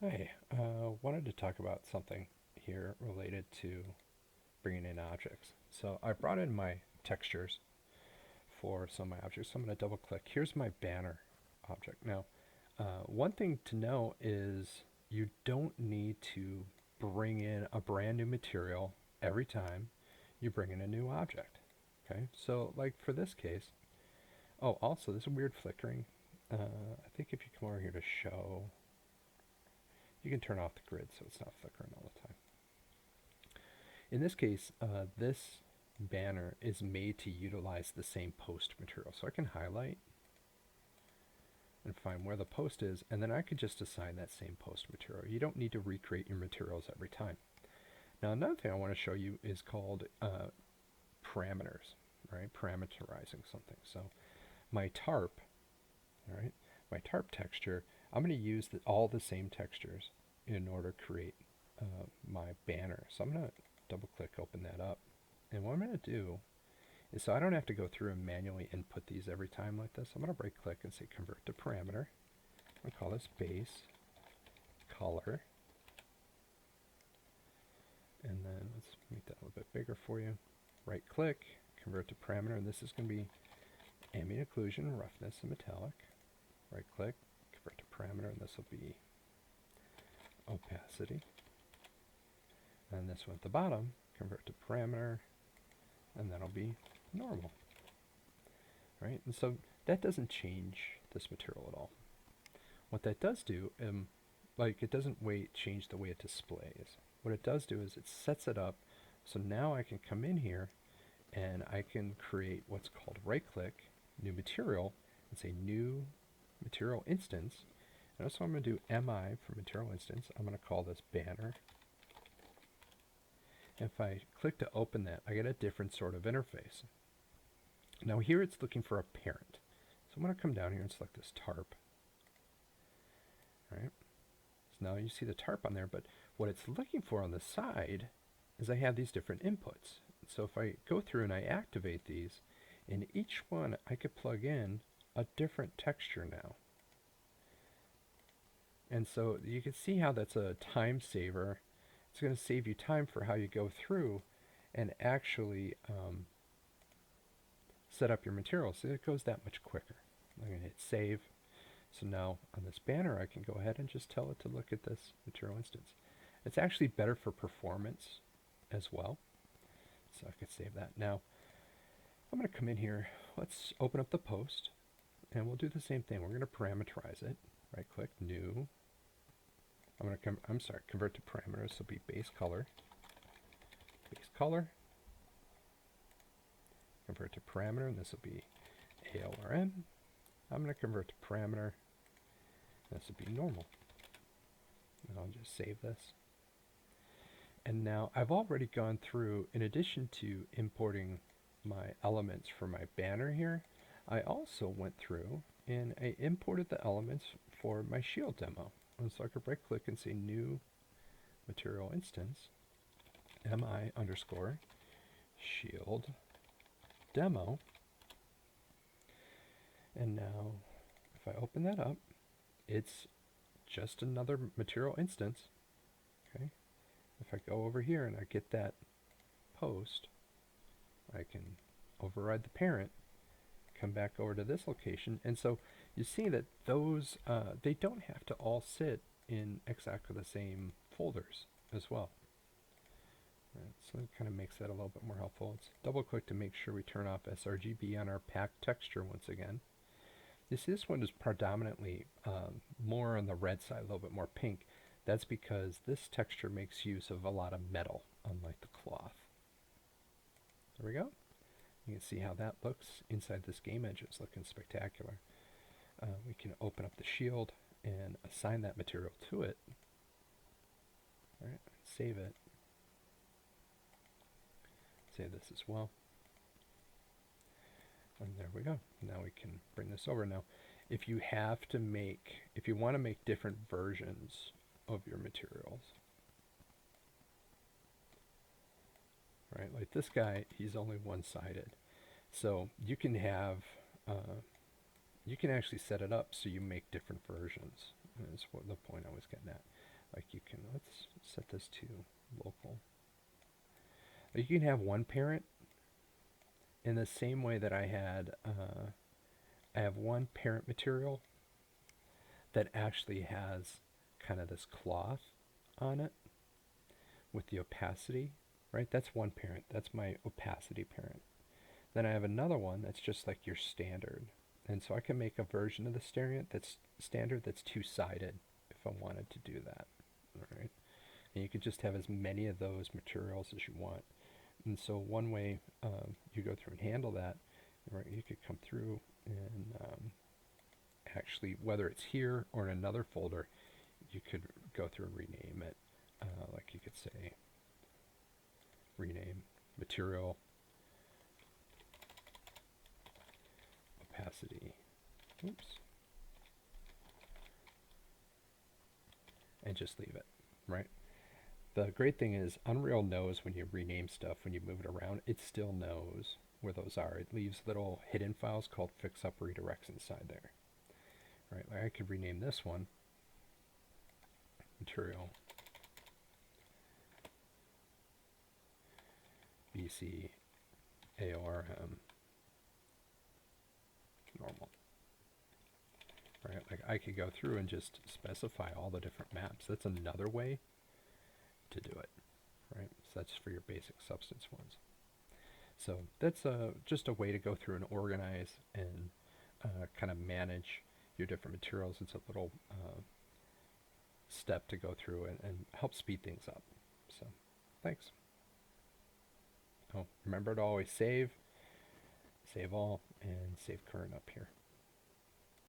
Hi, wanted to talk about something here related to bringing in objects. So I brought in my textures for some of my objects. So I'm going to double click. Here's my banner object. Now, one thing to know is you don't need to bring in a brand new material every time you bring in a new object. Okay, so like for this case, oh, also this weird flickering. I think if you come over here to show, you can turn off the grid so it's not flickering all the time. In this case, this banner is made to utilize the same post material. So I can highlight and find where the post is, and then I could just assign that same post material. You don't need to recreate your materials every time. Now another thing I want to show you is called parameters, right? Parameterizing something. So my tarp, all right, my tarp texture, I'm going to use all the same textures in order to create my banner. So I'm going to double click, open that up. And what I'm going to do is, so I don't have to go through and manually input these every time like this, I'm going to right click and say convert to parameter. I'll call this base color. And then let's make that a little bit bigger for you. Right click, convert to parameter, and this is going to be ambient occlusion, roughness, and metallic. Right click, convert to parameter, and this will be opacity. And this one at the bottom, convert to parameter, and that'll be normal. Right? And so that doesn't change this material at all. What that does do, like it doesn't change the way it displays. What it does do is it sets it up so now I can come in here and I can create what's called right click, new material, and say new material instance. And so I'm going to do MI for material instance. I'm going to call this banner. And if I click to open that, I get a different sort of interface. Now here it's looking for a parent. So I'm going to come down here and select this tarp. Right? So now you see the tarp on there, but what it's looking for on the side is I have these different inputs. So if I go through and I activate these, in each one I could plug in a different texture now. And so you can see how that's a time saver. It's going to save you time for how you go through and actually set up your material so it goes that much quicker. I'm going to hit save. So now on this banner I can go ahead and just tell it to look at this material instance. It's actually better for performance as well. So I could save that. Now I'm going to come in here. Let's open up the post and we'll do the same thing. We're going to parameterize it. Right click, new. I'm going to convert to parameters. So be base color. Base color. Convert to parameter, and this will be ALRM. I'm going to convert to parameter. This will be normal. And I'll just save this. And now I've already gone through, in addition to importing my elements for my banner here, I also went through and I imported the elements for my shield demo. And so I could right click and say new material instance, mi underscore shield demo. And now if I open that up, it's just another material instance. Okay. If I go over here and I get that post, I can override the parent, come back over to this location, and so you see that those they don't have to all sit in exactly the same folders as well. Right, so it kind of makes that a little bit more helpful. Let's double click to make sure we turn off sRGB on our pack texture once again. You see this one is predominantly more on the red side, a little bit more pink. That's because this texture makes use of a lot of metal, unlike the cloth. There we go. You can see how that looks inside this game edge. It's looking spectacular. We can open up the shield and assign that material to it. All right, save it. Save this as well. And there we go. Now we can bring this over. Now, if you want to make different versions of your materials, right? Like this guy, he's only one-sided. So you can actually set it up so you make different versions. And that's what the point I was getting at. Like you can, let's set this to local. You can have one parent in the same way that I have one parent material that actually has kind of this cloth on it with the opacity, right? That's one parent. That's my opacity parent. Then I have another one that's just like your standard. And so I can make a version of the standard that's two-sided if I wanted to do that. All right. And you could just have as many of those materials as you want. And so one way you go through and handle that, right, you could come through and actually, whether it's here or in another folder, you could go through and rename it. Like you could say, rename material opacity. Oops. And just leave it, right? The great thing is Unreal knows when you rename stuff, when you move it around, it still knows where those are. It leaves little hidden files called fix-up redirects inside there. Right, like I could rename this one material BC AORM normal. Right, like I could go through and just specify all the different maps. That's another way to do it, right? So that's for your basic substance ones. So that's just a way to go through and organize and kind of manage your different materials. It's a little step to go through and help speed things up. So thanks. Oh, remember to always save all, and save current up here.